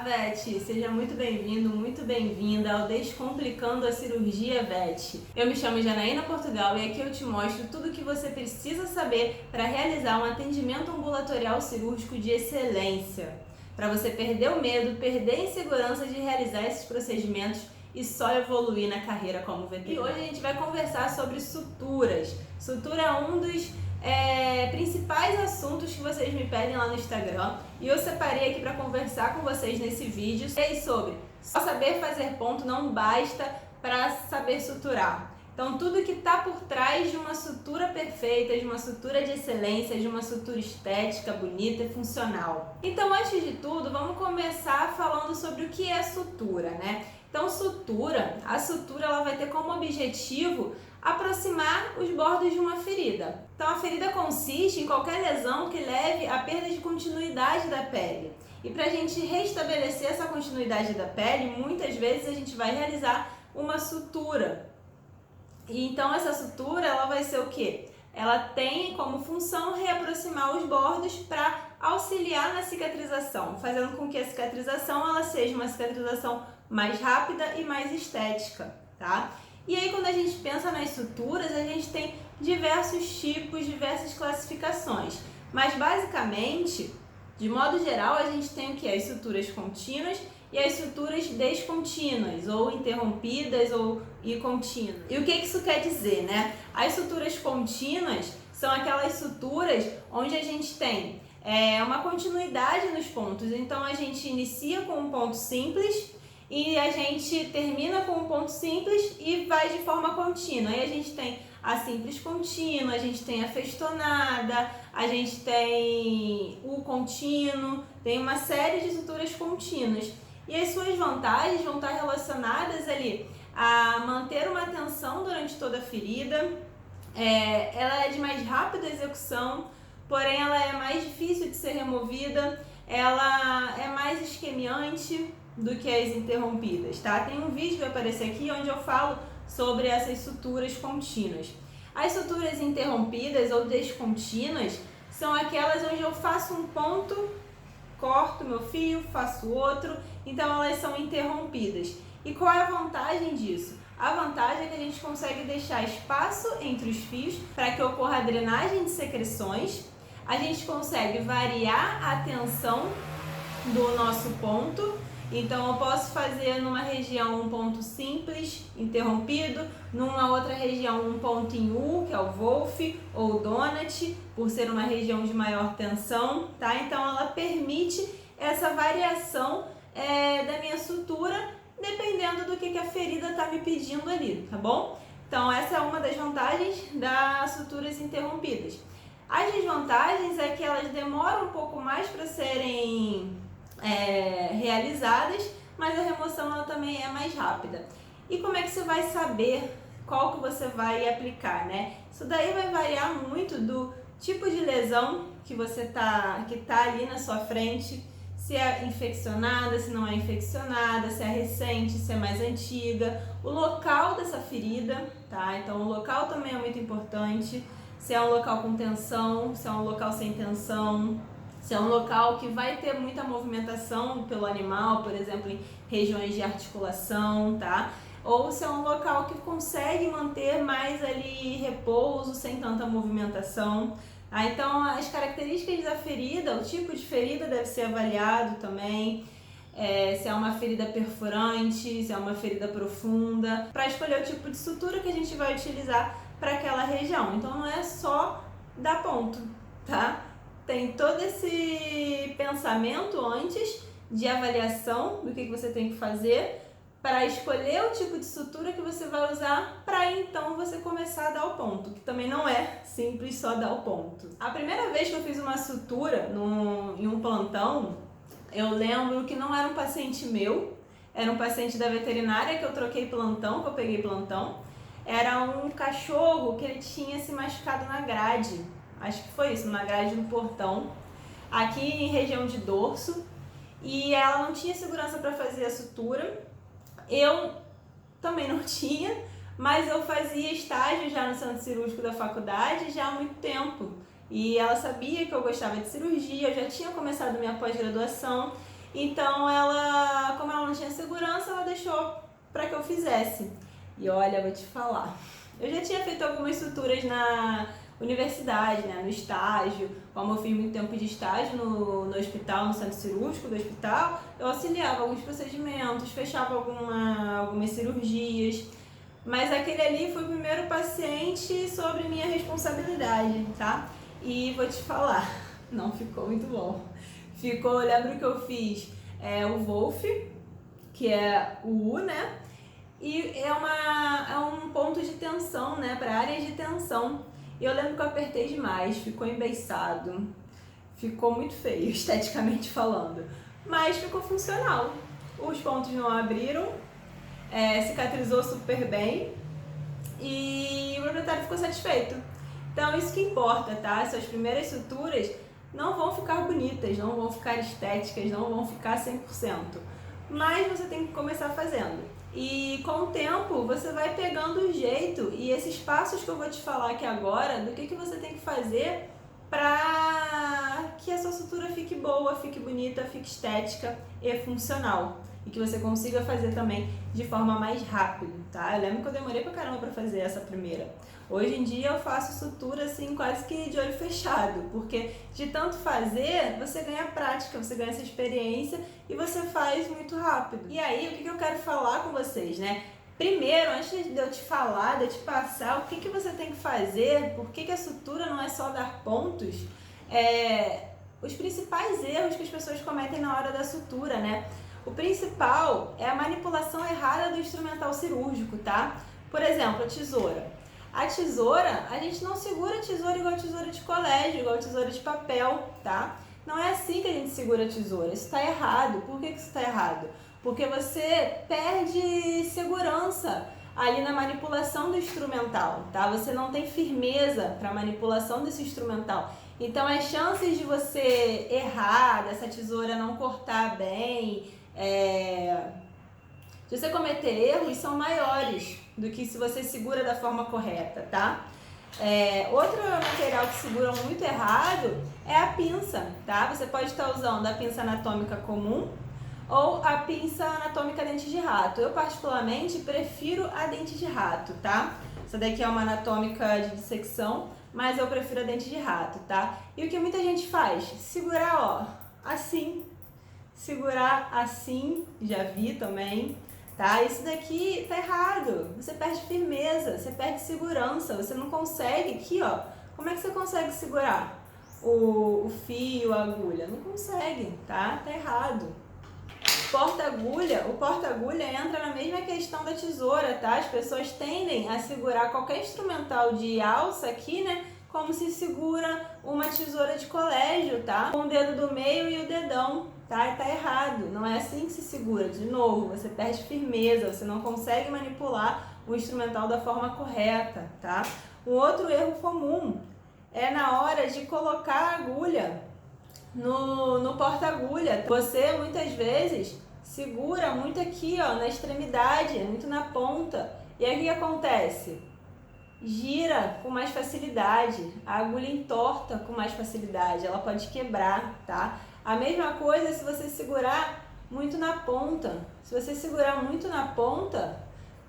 Vete! Seja muito bem-vindo, muito bem-vinda ao Descomplicando a Cirurgia Vete. Eu me chamo Janaína Portugal e aqui eu te mostro tudo o que você precisa saber para realizar um atendimento ambulatorial cirúrgico de excelência. Para você perder o medo, perder a insegurança de realizar esses procedimentos e só evoluir na carreira como veterinário. E hoje a gente vai conversar sobre suturas. Sutura é um dos principais assuntos que vocês me pedem lá no Instagram e eu separei aqui para conversar com vocês nesse vídeo sobre só saber fazer ponto não basta para saber suturar. Então tudo que está por trás de uma sutura perfeita, de uma sutura de excelência, de uma sutura estética, bonita e funcional. Então antes de tudo, vamos começar falando sobre o que é sutura, né? Então a sutura ela vai ter como objetivo aproximar os bordos de uma ferida. Então a ferida consiste em qualquer lesão que leve à perda de continuidade da pele. E para a gente restabelecer essa continuidade da pele, muitas vezes a gente vai realizar uma sutura. E então essa sutura ela vai ser o quê? Ela tem como função reaproximar os bordos para auxiliar na cicatrização, fazendo com que a cicatrização ela seja uma cicatrização mais rápida e mais estética, tá? E aí quando a gente pensa nas suturas, a gente tem diversos tipos, diversas classificações. Mas basicamente, de modo geral, a gente tem o que? As suturas contínuas e as suturas descontínuas, ou interrompidas e contínuas. E o que isso quer dizer, né? As suturas contínuas são aquelas suturas onde a gente tem uma continuidade nos pontos. Então a gente inicia com um ponto simples e a gente termina com um ponto simples e vai de forma contínua. Aí a gente tem a simples contínua, a gente tem a festonada, a gente tem o contínuo, tem uma série de suturas contínuas. E as suas vantagens vão estar relacionadas ali a manter uma tensão durante toda a ferida, ela é de mais rápida execução, porém ela é mais difícil de ser removida, ela é mais isquemiante do que as interrompidas, tá? Tem um vídeo que vai aparecer aqui onde eu falo sobre essas suturas contínuas. As suturas interrompidas ou descontínuas são aquelas onde eu faço um ponto, corto meu fio, faço outro, então elas são interrompidas. E qual é a vantagem disso? A vantagem é que a gente consegue deixar espaço entre os fios para que ocorra a drenagem de secreções, a gente consegue variar a tensão do nosso ponto. Então eu posso fazer numa região um ponto simples, interrompido, numa outra região um ponto em U, que é o Wolff ou Donut, por ser uma região de maior tensão, tá? Então ela permite essa variação da minha sutura, dependendo do que a ferida está me pedindo ali, tá bom? Então essa é uma das vantagens das suturas interrompidas. As desvantagens é que elas demoram um pouco mais para serem realizadas, mas a remoção ela também é mais rápida. E como é que você vai saber qual que você vai aplicar, né? Isso daí vai variar muito do tipo de lesão que que tá ali na sua frente, se é infeccionada, se não é infeccionada, se é recente, se é mais antiga, o local dessa ferida, tá? Então o local também é muito importante, se é um local com tensão, se é um local sem tensão, se é um local que vai ter muita movimentação pelo animal, por exemplo, em regiões de articulação, tá? Ou se é um local que consegue manter mais ali repouso, sem tanta movimentação. Tá? Então, as características da ferida, o tipo de ferida deve ser avaliado também. Se é uma ferida perfurante, se é uma ferida profunda, para escolher o tipo de sutura que a gente vai utilizar para aquela região. Então, não é só dar ponto, tá? Tem todo esse pensamento antes de avaliação do que você tem que fazer para escolher o tipo de sutura que você vai usar para então você começar a dar o ponto, que também não é simples só dar o ponto. A primeira vez que eu fiz uma sutura em um plantão, eu lembro que não era um paciente meu, era um paciente da veterinária que eu troquei plantão, que eu peguei plantão. Era um cachorro que ele tinha se machucado na grade. Acho que foi isso, na grade do portão, aqui em região de dorso, e ela não tinha segurança para fazer a sutura. Eu também não tinha, mas eu fazia estágio já no centro cirúrgico da faculdade já há muito tempo. E ela sabia que eu gostava de cirurgia, eu já tinha começado minha pós-graduação, Então como ela não tinha segurança, ela deixou para que eu fizesse. E olha, vou te falar, eu já tinha feito algumas suturas na universidade, né, no estágio. Como eu fiz muito tempo de estágio no hospital, no centro cirúrgico do hospital, eu auxiliava alguns procedimentos, fechava algumas cirurgias. Mas aquele ali foi o primeiro paciente sobre minha responsabilidade, tá? E vou te falar, não ficou muito bom. Eu lembro que eu fiz o Wolf, que é o U, né? E é um ponto de tensão, né? Para área de tensão. E eu lembro que eu apertei demais, ficou embeiçado, ficou muito feio, esteticamente falando. Mas ficou funcional. Os pontos não abriram, cicatrizou super bem e o proprietário ficou satisfeito. Então isso que importa, tá? Essas primeiras suturas não vão ficar bonitas, não vão ficar estéticas, não vão ficar 100%. Mas você tem que começar fazendo. E com o tempo você vai pegando o jeito e esses passos que eu vou te falar aqui agora, do que você tem que fazer para que a sua sutura fique boa, fique bonita, fique estética e funcional. E que você consiga fazer também de forma mais rápida, tá? Eu lembro que eu demorei pra caramba pra fazer essa primeira. Hoje em dia eu faço sutura assim quase que de olho fechado, porque de tanto fazer, você ganha prática, você ganha essa experiência e você faz muito rápido. E aí, o que eu quero falar com vocês, né? Primeiro, antes de eu te falar, de eu te passar o que você tem que fazer, por que a sutura não é só dar pontos, os principais erros que as pessoas cometem na hora da sutura, né? O principal é a manipulação errada do instrumental cirúrgico, tá? Por exemplo, a tesoura. A tesoura, a gente não segura a tesoura igual a tesoura de colégio, igual a tesoura de papel, tá? Não é assim que a gente segura a tesoura, isso está errado. Por que isso está errado? Porque você perde segurança ali na manipulação do instrumental, tá? Você não tem firmeza para manipulação desse instrumental. Então, as chances de você errar, dessa tesoura não cortar bem, de você cometer erros são maiores do que se você segura da forma correta, tá? Outro material que segura muito errado é a pinça, tá? Você pode estar usando a pinça anatômica comum ou a pinça anatômica dente de rato. Eu particularmente prefiro a dente de rato, tá? Essa daqui é uma anatômica de dissecção, mas eu prefiro a dente de rato, tá? E o que muita gente faz? Segurar, ó, assim. Segurar assim, já vi também, tá? Isso daqui tá errado, você perde firmeza, você perde segurança, você não consegue, aqui ó, como é que você consegue segurar o fio, a agulha? Não consegue, tá? Tá errado. O porta-agulha entra na mesma questão da tesoura, tá? As pessoas tendem a segurar qualquer instrumental de alça aqui, né? Como se segura uma tesoura de colégio, tá? Com o dedo do meio e o dedão, tá? E tá errado, não é assim que se segura. De novo, você perde firmeza, você não consegue manipular o instrumental da forma correta, tá? Um outro erro comum é na hora de colocar a agulha no porta-agulha. Você, muitas vezes, segura muito aqui, ó, na extremidade, muito na ponta. E aí o que acontece? Gira com mais facilidade, a agulha entorta com mais facilidade, ela pode quebrar, tá? A mesma coisa se você segurar muito na ponta. Se você segurar muito na ponta,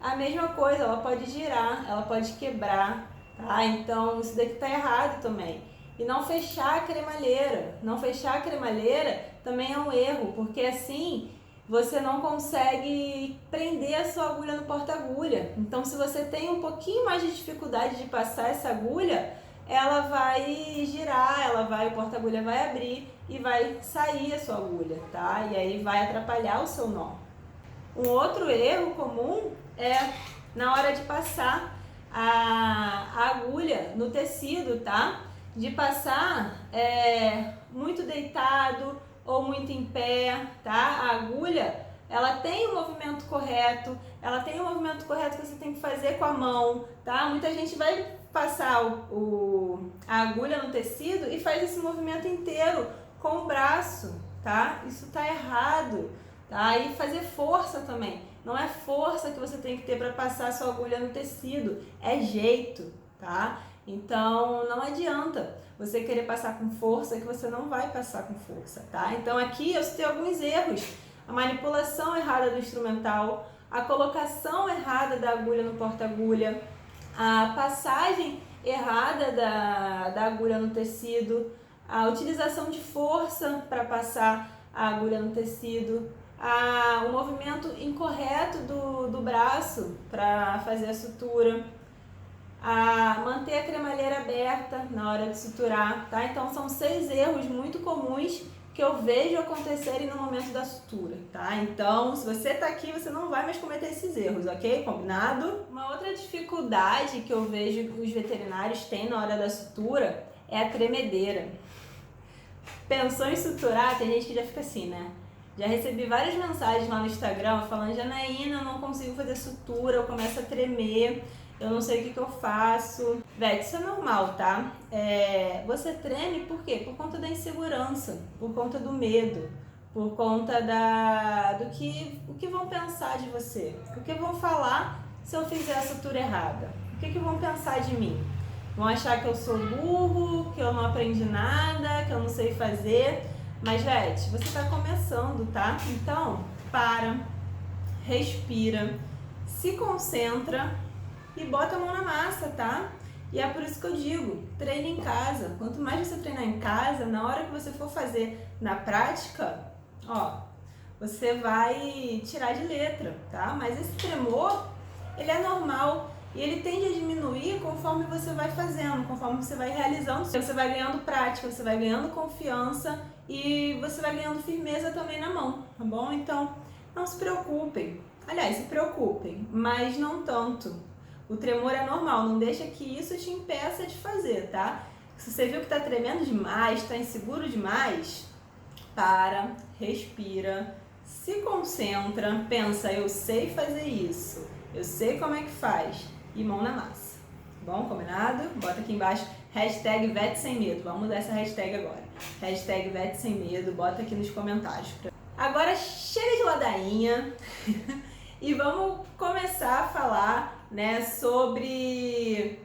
a mesma coisa, ela pode girar, ela pode quebrar, tá? Então isso daqui tá errado também. E não fechar a cremalheira. Não fechar a cremalheira também é um erro, porque assim você não consegue prender a sua agulha no porta-agulha. Então, se você tem um pouquinho mais de dificuldade de passar essa agulha, ela vai girar, o porta-agulha vai abrir e vai sair a sua agulha, tá? E aí vai atrapalhar o seu nó. Um outro erro comum é na hora de passar a agulha no tecido, tá? De passar muito deitado ou muito em pé, tá? A agulha, ela tem o movimento correto, que você tem que fazer com a mão, tá? Muita gente vai passar a agulha no tecido e faz esse movimento inteiro com o braço, tá? Isso tá errado, tá? E fazer força também. Não é força que você tem que ter para passar a sua agulha no tecido, é jeito, tá? Então não adianta você querer passar com força, que você não vai passar com força, tá? Então aqui eu citei alguns erros: a manipulação errada do instrumental, a colocação errada da agulha no porta-agulha, a passagem errada da agulha no tecido, a utilização de força para passar a agulha no tecido, o movimento incorreto do braço para fazer a sutura, a manter a cremalheira aberta na hora de suturar, tá? Então são 6 erros muito comuns que eu vejo acontecerem no momento da sutura, tá? Então, se você tá aqui, você não vai mais cometer esses erros, ok? Combinado? Uma outra dificuldade que eu vejo que os veterinários têm na hora da sutura é a tremedeira. Pensou em suturar? Tem gente que já fica assim, né? Já recebi várias mensagens lá no Instagram falando: Janaína, eu não consigo fazer sutura, eu começo a tremer, eu não sei o que eu faço. Vete, isso é normal, tá? Você treme por quê? Por conta da insegurança, por conta do medo, por conta o que vão pensar de você, o que vão falar se eu fizer a sutura errada, o que vão pensar de mim. Vão achar que eu sou burro, que eu não aprendi nada, que eu não sei fazer. Mas, Vete, você está começando, tá? Então, para, respira, se concentra e bota a mão na massa, tá? E é por isso que eu digo, treine em casa. Quanto mais você treinar em casa, na hora que você for fazer na prática, ó, você vai tirar de letra, tá? Mas esse tremor, ele é normal. E ele tende a diminuir conforme você vai fazendo, conforme você vai realizando. Você vai ganhando prática, você vai ganhando confiança e você vai ganhando firmeza também na mão, tá bom? Então, não se preocupem. Aliás, se preocupem, mas não tanto. O tremor é normal, não deixa que isso te impeça de fazer, tá? Se você viu que tá tremendo demais, tá inseguro demais, para, respira, se concentra, pensa: eu sei fazer isso, eu sei como é que faz. E mão na massa. Bom, combinado? Bota aqui embaixo hashtag Vete Sem Medo. Vamos mudar essa hashtag agora. Hashtag Vete Sem Medo. Bota aqui nos comentários. Agora chega de ladainha e vamos começar a falar, né, sobre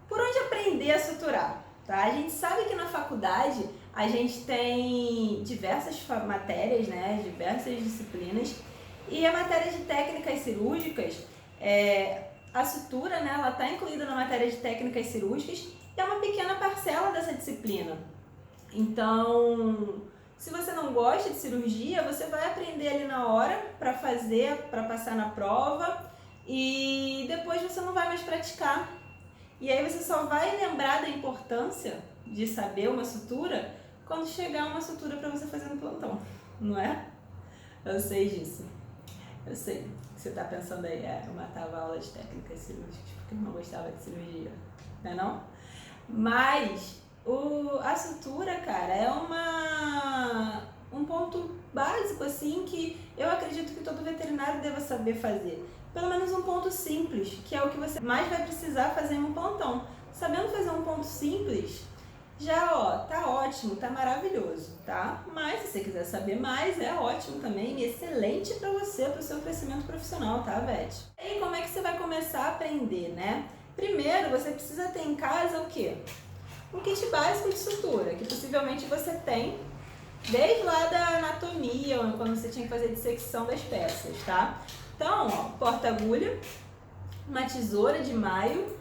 por onde aprender a suturar, tá? A gente sabe que na faculdade a gente tem diversas matérias, né, diversas disciplinas, e a matéria de técnicas cirúrgicas a sutura, né, ela está incluída na matéria de técnicas cirúrgicas e é uma pequena parcela dessa disciplina. Então, se você não gosta de cirurgia, você vai aprender ali na hora para fazer, para passar na prova, e depois você não vai mais praticar. E aí você só vai lembrar da importância de saber uma sutura quando chegar uma sutura para você fazer no plantão, não é? Eu sei disso. Eu sei. Você está pensando aí, eu matava a aula de técnicas cirúrgicas porque eu não gostava de cirurgia, não é não? Mas a sutura, cara, é um ponto básico, assim, que eu acredito que todo veterinário deva saber fazer. Pelo menos um ponto simples, que é o que você mais vai precisar fazer em um plantão. Sabendo fazer um ponto simples, já, ó, tá ótimo, tá maravilhoso, tá? Mas se você quiser saber mais, é ótimo também, excelente para você, para o seu crescimento profissional, tá, Vete? E como é que você vai começar a aprender, né? Primeiro, você precisa ter em casa o quê? Um kit básico de sutura, que possivelmente você tem desde lá da anatomia, quando você tinha que fazer dissecção das peças, tá? Então, ó, porta-agulha, uma tesoura de maio,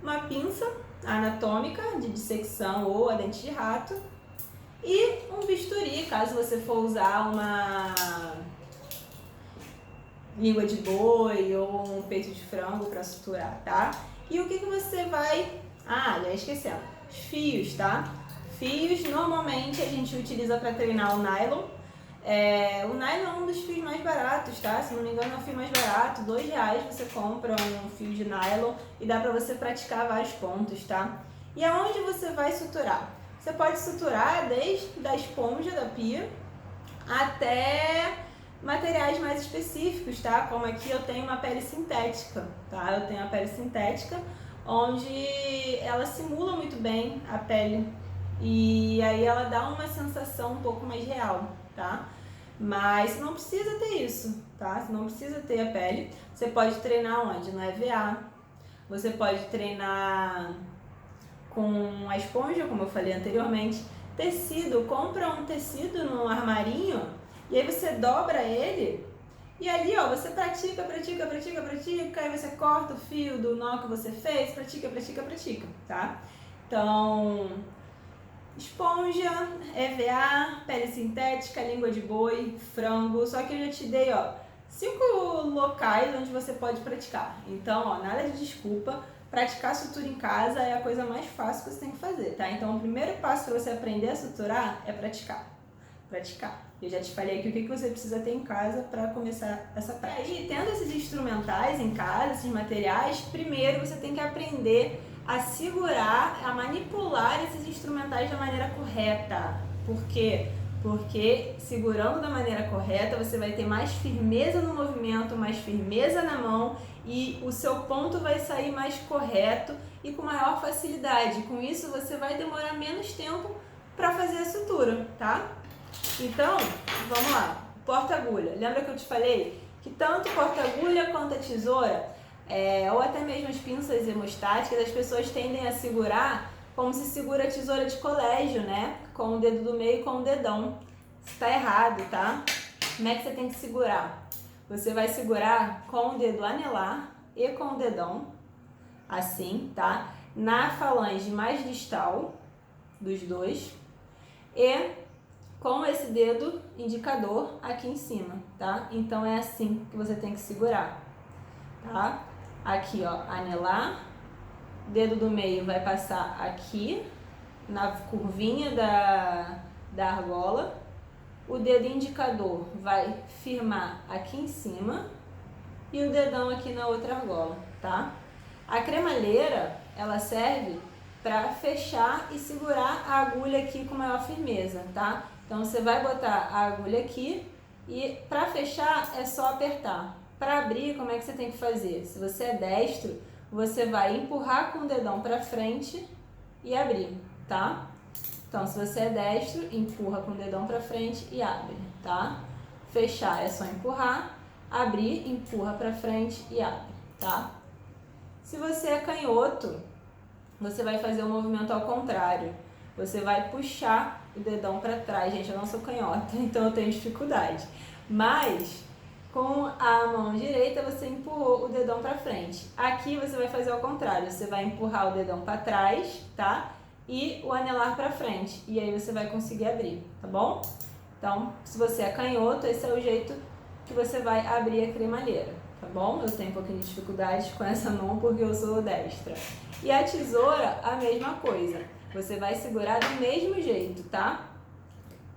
uma pinça anatômica de dissecção ou a dente de rato e um bisturi, caso você for usar uma língua de boi ou um peito de frango para suturar, tá? E o que você vai... já esquecendo, os fios, tá? Fios, normalmente a gente utiliza para treinar o nylon. O nylon é um dos fios mais baratos, tá? Se não me engano é o fio mais barato, R$2 você compra um fio de nylon e dá pra você praticar vários pontos, tá? E aonde você vai suturar? Você pode suturar desde a esponja da pia até materiais mais específicos, tá? Como aqui eu tenho uma pele sintética, tá? Eu tenho a pele sintética, onde ela simula muito bem a pele e aí ela dá uma sensação um pouco mais real, tá? Mas você não precisa ter isso, tá? Você não precisa ter a pele. Você pode treinar onde? No EVA, você pode treinar com a esponja, como eu falei anteriormente. Tecido, compra um tecido no armarinho e aí você dobra ele e ali, ó, você pratica, aí você corta o fio do nó que você fez, pratica, tá? Então, esponja, EVA, pele sintética, língua de boi, frango, só que eu já te dei, ó, 5 locais onde você pode praticar. Então, ó, nada de desculpa, praticar sutura em casa é a coisa mais fácil que você tem que fazer, tá? Então, o primeiro passo para você aprender a suturar é praticar. Eu já te falei aqui o que você precisa ter em casa para começar essa prática. E aí, tendo esses instrumentais em casa, esses materiais, primeiro você tem que aprender a segurar, a manipular esses instrumentais da maneira correta. Por quê? Porque segurando da maneira correta, você vai ter mais firmeza no movimento, mais firmeza na mão e o seu ponto vai sair mais correto e com maior facilidade. Com isso, você vai demorar menos tempo para fazer a sutura, tá? Então, vamos lá. Porta-agulha. Lembra que eu te falei que tanto porta-agulha quanto a tesoura, ou até mesmo as pinças hemostáticas, as pessoas tendem a segurar como se segura a tesoura de colégio, né? Com o dedo do meio e com o dedão. Isso tá errado, tá? Como é que você tem que segurar? Você vai segurar com o dedo anelar e com o dedão, assim, tá? Na falange mais distal dos dois e com esse dedo indicador aqui em cima, tá? Então é assim que você tem que segurar, tá? Aqui, ó, anelar, dedo do meio vai passar aqui na curvinha da argola, o dedo indicador vai firmar aqui em cima e o dedão aqui na outra argola, tá? A cremalheira, ela serve para fechar e segurar a agulha aqui com maior firmeza, tá? Então você vai botar a agulha aqui e para fechar é só apertar. Para abrir, como é que você tem que fazer? Se você é destro, você vai empurrar com o dedão para frente e abrir, tá? Então, se você é destro, empurra com o dedão para frente e abre, tá? Fechar é só empurrar, abrir, empurra para frente e abre, tá? Se você é canhoto, você vai fazer o movimento ao contrário. Você vai puxar o dedão para trás. Gente, eu não sou canhota, então eu tenho dificuldade. Mas com a mão direita você empurrou o dedão para frente. Aqui você vai fazer ao contrário. Você vai empurrar o dedão para trás, tá? E o anelar para frente. E aí você vai conseguir abrir, tá bom? Então, se você é canhoto, esse é o jeito que você vai abrir a cremalheira, tá bom? Eu tenho um pouquinho de dificuldade com essa mão porque eu sou destra. E a tesoura, a mesma coisa. Você vai segurar do mesmo jeito, tá?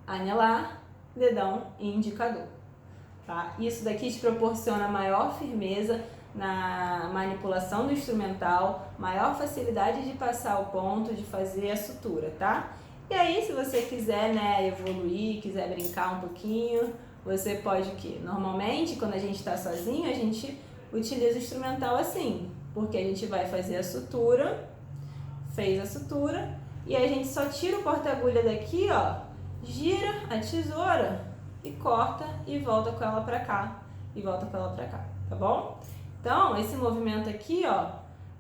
Anelar, dedão e indicador, tá? Isso daqui te proporciona maior firmeza na manipulação do instrumental, maior facilidade de passar o ponto, de fazer a sutura, tá? E aí, se você quiser, né, evoluir, quiser brincar um pouquinho, você pode o quê? Normalmente, quando a gente está sozinho, a gente utiliza o instrumental assim, porque a gente vai fazer a sutura, fez a sutura, e aí a gente só tira o porta-agulha daqui, ó, gira a tesoura e corta e volta com ela pra cá, e volta com ela pra cá, tá bom? Então, esse movimento aqui, ó,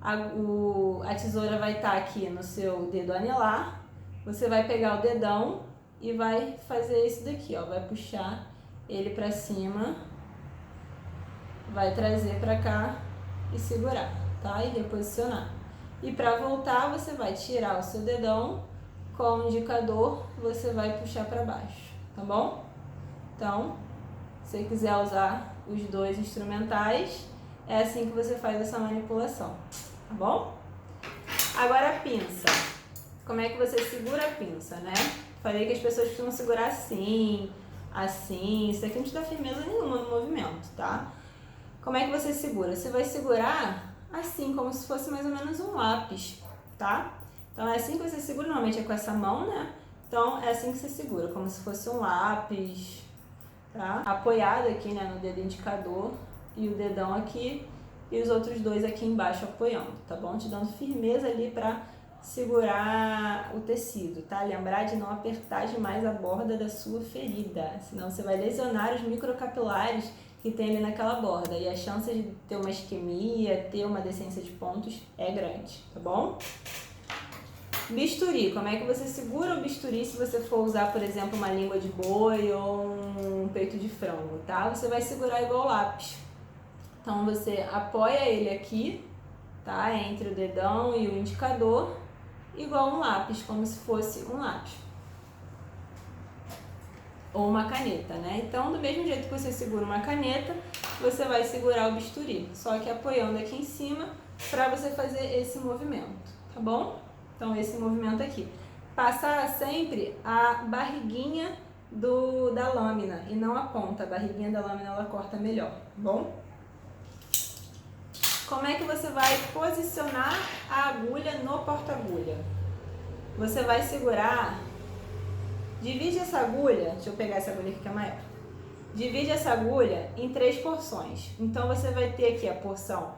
a tesoura vai estar aqui no seu dedo anelar, você vai pegar o dedão e vai fazer isso daqui, ó, vai puxar ele pra cima, vai trazer pra cá e segurar, tá? E reposicionar. E para voltar, você vai tirar o seu dedão, com o indicador, você vai puxar para baixo, tá bom? Então, se você quiser usar os dois instrumentais, é assim que você faz essa manipulação, tá bom? Agora a pinça. Como é que você segura a pinça, né? Falei que as pessoas precisam segurar assim, assim, isso aqui não te dá firmeza nenhuma no movimento, tá? Como é que você segura? Você vai segurar assim, como se fosse mais ou menos um lápis, tá? Então é assim que você segura, normalmente é com essa mão, né? Então é assim que você segura, como se fosse um lápis, tá? Apoiado aqui, né, no dedo indicador e o dedão aqui e os outros dois aqui embaixo apoiando, tá bom? Te dando firmeza ali pra segurar o tecido, tá? Lembrar de não apertar demais a borda da sua ferida, senão você vai lesionar os microcapilares que tem ali naquela borda. E a chance de ter uma isquemia, ter uma descência de pontos é grande, tá bom? Bisturi, como é que você segura o bisturi se você for usar, por exemplo, uma língua de boi ou um peito de frango, tá? Você vai segurar igual lápis. Então você apoia ele aqui, tá? Entre o dedão e o indicador, igual um lápis, como se fosse um lápis. Ou uma caneta, né? Então, do mesmo jeito que você segura uma caneta, você vai segurar o bisturi, só que apoiando aqui em cima para você fazer esse movimento, tá bom? Então, esse movimento aqui. Passar sempre a barriguinha da lâmina e não a ponta. A barriguinha da lâmina ela corta melhor, tá bom? Como é que você vai posicionar a agulha no porta-agulha? Você vai segurar, divide essa agulha, deixa eu pegar essa agulha aqui que é maior. Divide essa agulha em 3 porções. Então, você vai ter aqui a porção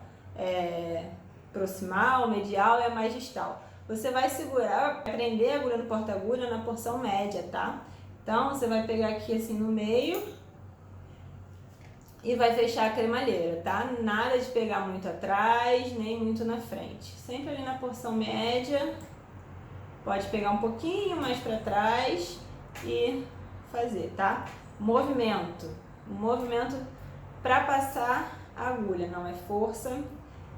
proximal, medial e a mais distal. Você vai segurar, prender a agulha no porta-agulha na porção média, tá? Então, você vai pegar aqui assim no meio e vai fechar a cremalheira, tá? Nada de pegar muito atrás, nem muito na frente. Sempre ali na porção média. Pode pegar um pouquinho mais para trás e fazer, tá? Movimento. Movimento para passar a agulha, não é força.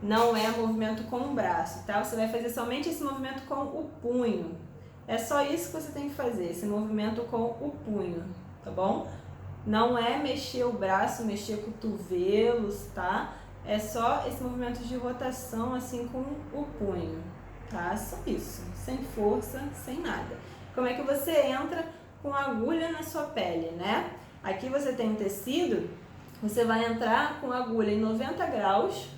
Não é movimento com o braço, tá? Você vai fazer somente esse movimento com o punho. É só isso que você tem que fazer, esse movimento com o punho, tá bom? Não é mexer o braço, mexer cotovelos, tá? É só esse movimento de rotação assim com o punho, tá? Só isso, sem força, sem nada. Como é que você entra com a agulha na sua pele, né? Aqui você tem um tecido, você vai entrar com a agulha em 90 graus.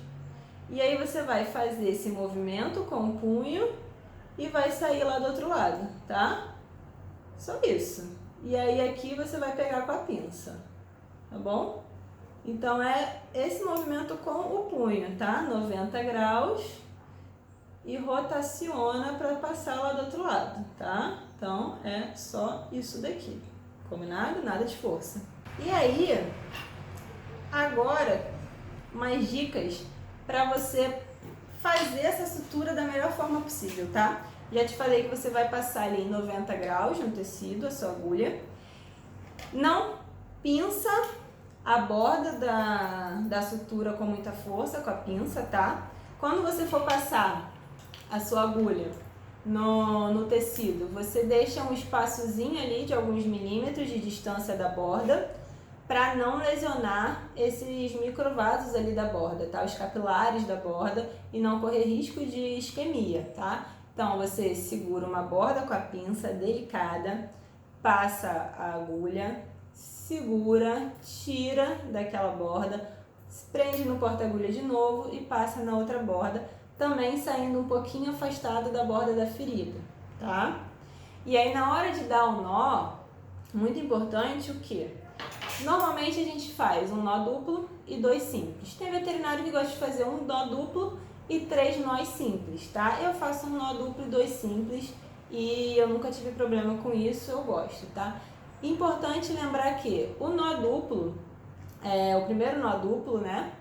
E aí você vai fazer esse movimento com o punho e vai sair lá do outro lado, tá? Só isso. E aí aqui você vai pegar com a pinça, tá bom? Então é esse movimento com o punho, tá? 90 graus e rotaciona para passar lá do outro lado, tá? Então é só isso daqui, combinado? Nada de força. E aí, agora, umas dicas para você fazer essa sutura da melhor forma possível, tá? Já te falei que você vai passar ali em 90 graus no tecido, a sua agulha. Não pinça a borda da sutura com muita força, com a pinça, tá? Quando você for passar a sua agulha no tecido, você deixa um espaçozinho ali de alguns milímetros de distância da borda, para não lesionar esses microvasos ali da borda, tá? Os capilares da borda e não correr risco de isquemia, tá? Então, você segura uma borda com a pinça delicada, passa a agulha, segura, tira daquela borda, prende no porta-agulha de novo e passa na outra borda, também saindo um pouquinho afastado da borda da ferida, tá? E aí, na hora de dar o nó, muito importante o quê? Normalmente a gente faz um nó duplo e 2 simples. Tem veterinário que gosta de fazer um nó duplo e 3 nós simples, tá? Eu faço um nó duplo e 2 simples e eu nunca tive problema com isso, eu gosto, tá? Importante lembrar que o nó duplo, o primeiro nó duplo, né?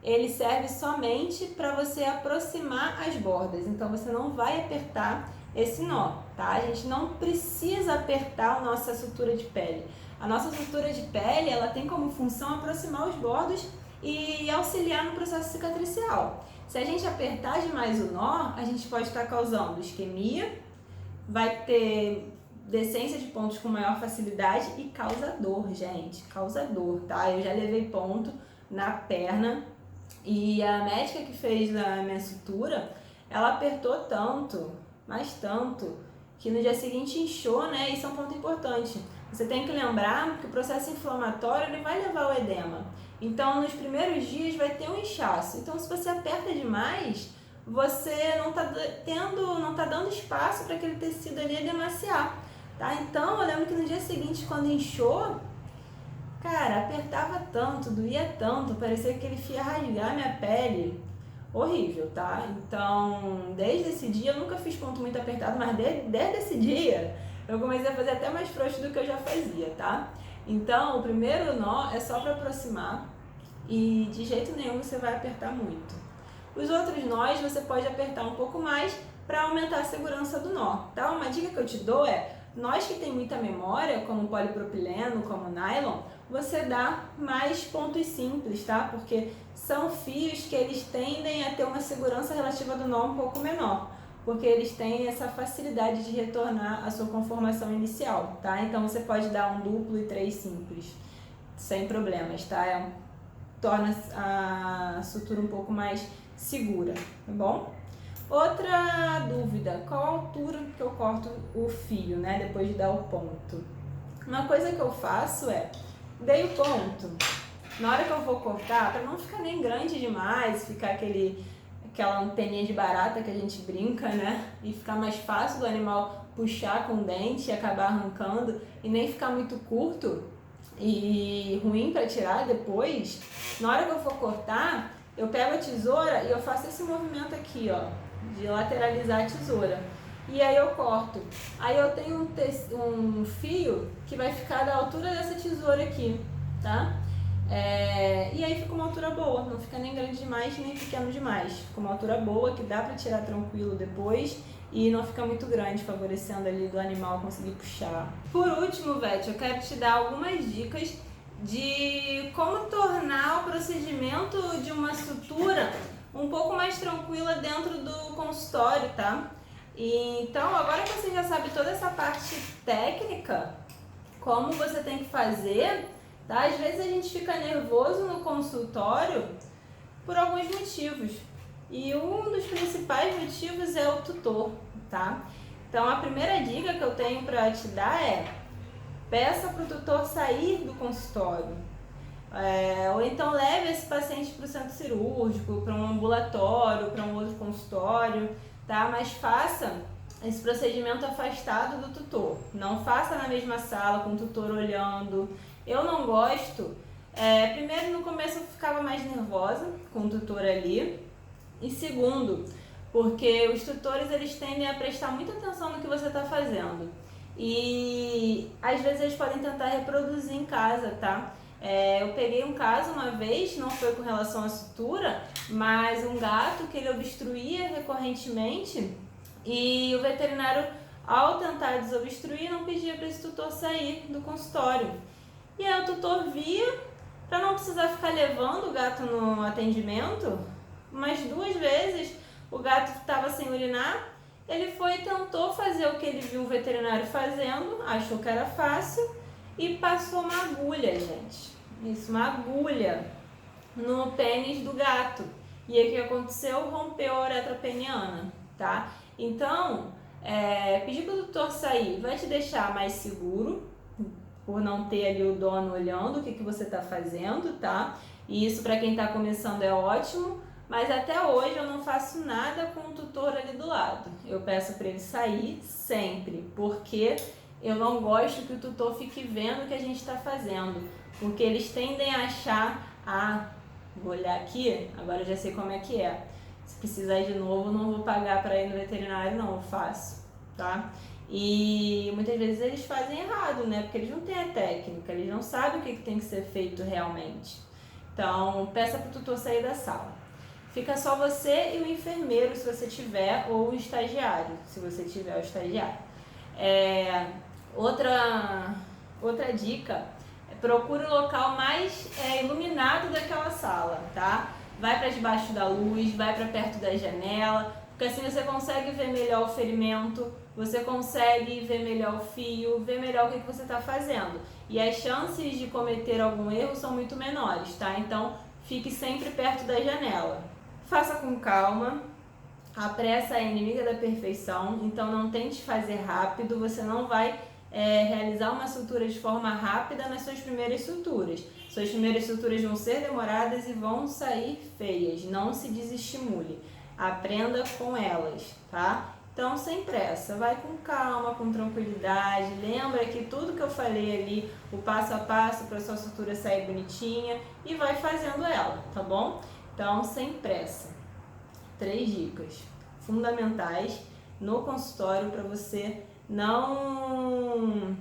Ele serve somente para você aproximar as bordas, então você não vai apertar esse nó, tá? A gente não precisa apertar a nossa sutura de pele. A nossa sutura de pele, ela tem como função aproximar os bordos e auxiliar no processo cicatricial. Se a gente apertar demais o nó, a gente pode estar causando isquemia, vai ter descência de pontos com maior facilidade e causa dor, gente, causa dor, tá? Eu já levei ponto na perna e a médica que fez a minha sutura, ela apertou tanto, mas tanto, que no dia seguinte inchou, né? Isso é um ponto importante. Você tem que lembrar que o processo inflamatório ele vai levar ao edema. Então, nos primeiros dias vai ter um inchaço. Então, se você aperta demais, você não tá dando espaço para aquele tecido ali edemaciar, tá? Então, eu lembro que no dia seguinte, quando inchou, cara, apertava tanto, doía tanto, parecia que ele ia rasgar minha pele. Horrível, tá? Então, desde esse dia, eu nunca fiz ponto muito apertado, mas desde esse dia, eu comecei a fazer até mais frouxo do que eu já fazia, tá? Então, o primeiro nó é só para aproximar, e de jeito nenhum você vai apertar muito. Os outros nós você pode apertar um pouco mais para aumentar a segurança do nó, tá? Uma dica que eu te dou é, nós que tem muita memória, como polipropileno, como nylon, você dá mais pontos simples, tá? Porque são fios que eles tendem a ter uma segurança relativa do nó um pouco menor, porque eles têm essa facilidade de retornar à sua conformação inicial, tá? Então você pode dar um duplo e 3 simples, sem problemas, tá? Torna a sutura um pouco mais segura, tá bom? Outra dúvida, qual a altura que eu corto o fio, né, depois de dar o ponto? Uma coisa que eu faço é, dei o ponto, na hora que eu vou cortar, para não ficar nem grande demais, ficar aquela anteninha de barata que a gente brinca, né, e ficar mais fácil do animal puxar com o dente e acabar arrancando, e nem ficar muito curto e ruim para tirar depois, na hora que eu for cortar, eu pego a tesoura e eu faço esse movimento aqui, ó, de lateralizar a tesoura. E aí eu corto. Aí eu tenho um fio que vai ficar da altura dessa tesoura aqui, tá? E aí fica uma altura boa, não fica nem grande demais, nem pequeno demais. Fica uma altura boa que dá pra tirar tranquilo depois e não fica muito grande, favorecendo ali do animal conseguir puxar. Por último, Vete, eu quero te dar algumas dicas de como tornar o procedimento de uma sutura um pouco mais tranquila dentro do consultório, tá? Então, agora que você já sabe toda essa parte técnica, como você tem que fazer, tá? Às vezes a gente fica nervoso no consultório por alguns motivos. E um dos principais motivos é o tutor, tá? Então, a primeira dica que eu tenho para te dar é: peça para o tutor sair do consultório. Ou então leve esse paciente para o centro cirúrgico, para um ambulatório, para um outro consultório, tá? Mas faça esse procedimento afastado do tutor. Não faça na mesma sala com o tutor olhando. Eu não gosto. Primeiro, no começo eu ficava mais nervosa com o tutor ali. E segundo, porque os tutores eles tendem a prestar muita atenção no que você está fazendo. E às vezes eles podem tentar reproduzir em casa, tá? Eu peguei um caso uma vez, não foi com relação à sutura, mas um gato que ele obstruía recorrentemente e o veterinário, ao tentar desobstruir, não pedia para esse tutor sair do consultório. E aí o tutor via, para não precisar ficar levando o gato no atendimento, mas 2 vezes o gato estava sem urinar, ele foi e tentou fazer o que ele viu o veterinário fazendo, achou que era fácil e passou uma agulha, gente. Isso, uma agulha no pênis do gato. E aí o que aconteceu? Rompeu a uretra peniana, tá? Então, pedir para o tutor sair vai te deixar mais seguro, por não ter ali o dono olhando o que você está fazendo, tá? E isso para quem está começando é ótimo, mas até hoje eu não faço nada com o tutor ali do lado. Eu peço para ele sair sempre, porque eu não gosto que o tutor fique vendo o que a gente está fazendo, porque eles tendem a achar, vou olhar aqui, agora eu já sei como é que é. Se precisar de novo, não vou pagar para ir no veterinário, não, eu faço, tá? E muitas vezes eles fazem errado, né? Porque eles não têm a técnica, eles não sabem o que tem que ser feito realmente. Então, peça para o tutor sair da sala. Fica só você e o enfermeiro, se você tiver, ou o estagiário, se você tiver o estagiário. Outra dica, procure o local mais iluminado daquela sala, tá? Vai para debaixo da luz, vai para perto da janela, porque assim você consegue ver melhor o ferimento, você consegue ver melhor o fio, ver melhor o que você está fazendo. E as chances de cometer algum erro são muito menores, tá? Então, fique sempre perto da janela. Faça com calma, a pressa é inimiga da perfeição, então não tente fazer rápido, você não vai realizar uma sutura de forma rápida nas suas primeiras suturas. Suas primeiras suturas vão ser demoradas e vão sair feias, não se desestimule, aprenda com elas, tá? Então, sem pressa, vai com calma, com tranquilidade, lembra que tudo que eu falei ali, o passo a passo para sua sutura sair bonitinha e vai fazendo ela, tá bom? Então, sem pressa. 3 dicas fundamentais no consultório para você não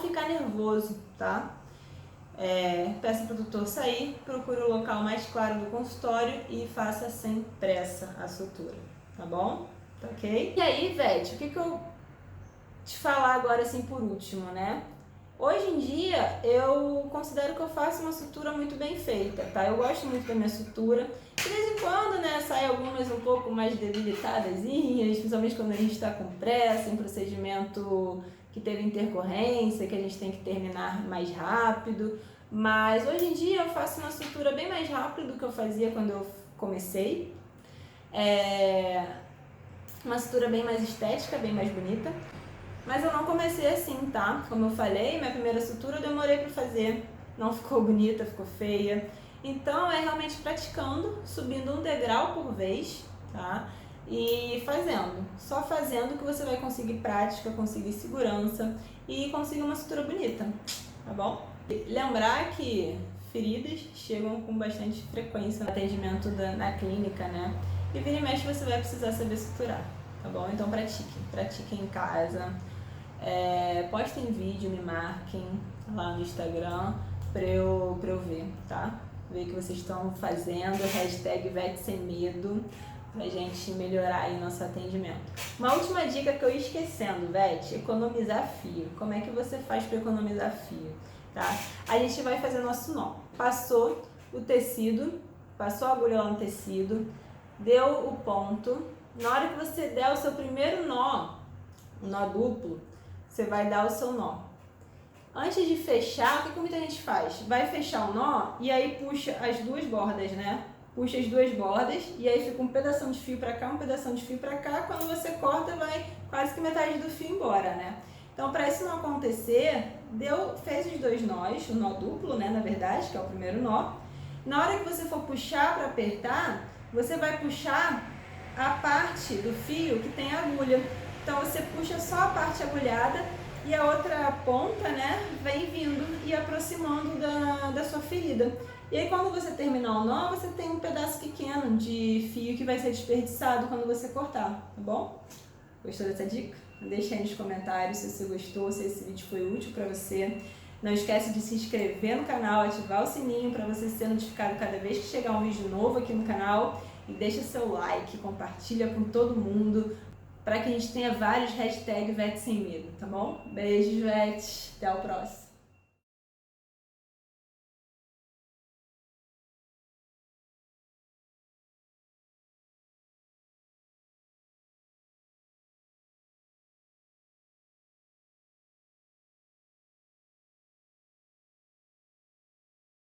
ficar nervoso, tá? peça para o doutor sair, procure o local mais claro do consultório e faça sem pressa a sutura, tá bom? Tá ok? E aí, Vete, o que eu te falar agora assim por último, né? Hoje em dia eu considero que eu faço uma sutura muito bem feita, tá? Eu gosto muito da minha sutura. De vez em quando, né, sai algumas um pouco mais debilitadazinhas, principalmente quando a gente está com pressa, em procedimento que teve intercorrência, que a gente tem que terminar mais rápido. Mas hoje em dia eu faço uma sutura bem mais rápido do que eu fazia quando eu comecei. Uma sutura bem mais estética, bem mais bonita. Mas eu não comecei assim, tá? Como eu falei, minha primeira sutura eu demorei pra fazer. Não ficou bonita, ficou feia. Então é realmente praticando, subindo um degrau por vez, tá? E fazendo. Só fazendo que você vai conseguir prática, conseguir segurança e conseguir uma sutura bonita, tá bom? E lembrar que feridas chegam com bastante frequência no atendimento na clínica, né? E vira e mexe você vai precisar saber suturar, tá bom? Então pratiquem em casa. Postem vídeo, me marquem lá no Instagram pra eu ver, tá? Ver o que vocês estão fazendo, hashtag Vete Sem Medo, pra gente melhorar aí nosso atendimento. Uma última dica que eu ia esquecendo, Vete, economizar fio. Como é que você faz para economizar fio, tá? A gente vai fazer nosso nó. Passou o tecido, passou a agulha lá no tecido, deu o ponto. Na hora que você der o seu primeiro nó, um nó duplo, você vai dar o seu nó. Antes de fechar, o que muita gente faz? Vai fechar o nó e aí puxa as duas bordas, né? Puxa as duas bordas e aí fica um pedação de fio pra cá, um pedação de fio pra cá. Quando você corta, vai quase que metade do fio embora, né? Então, para isso não acontecer, fez os dois nós, o nó duplo, né? Na verdade, que é o primeiro nó. Na hora que você for puxar para apertar, você vai puxar a parte do fio que tem agulha. Então você puxa só a parte agulhada e a outra ponta, né, vem vindo e aproximando da sua ferida. E aí quando você terminar o nó, você tem um pedaço pequeno de fio que vai ser desperdiçado quando você cortar, tá bom? Gostou dessa dica? Deixa aí nos comentários se você gostou, se esse vídeo foi útil para você. Não esquece de se inscrever no canal, ativar o sininho para você ser notificado cada vez que chegar um vídeo novo aqui no canal. E deixa seu like, compartilha com todo mundo, para que a gente tenha vários hashtags Vete Sem Medo, tá bom? Beijos, Vete. Até o próximo.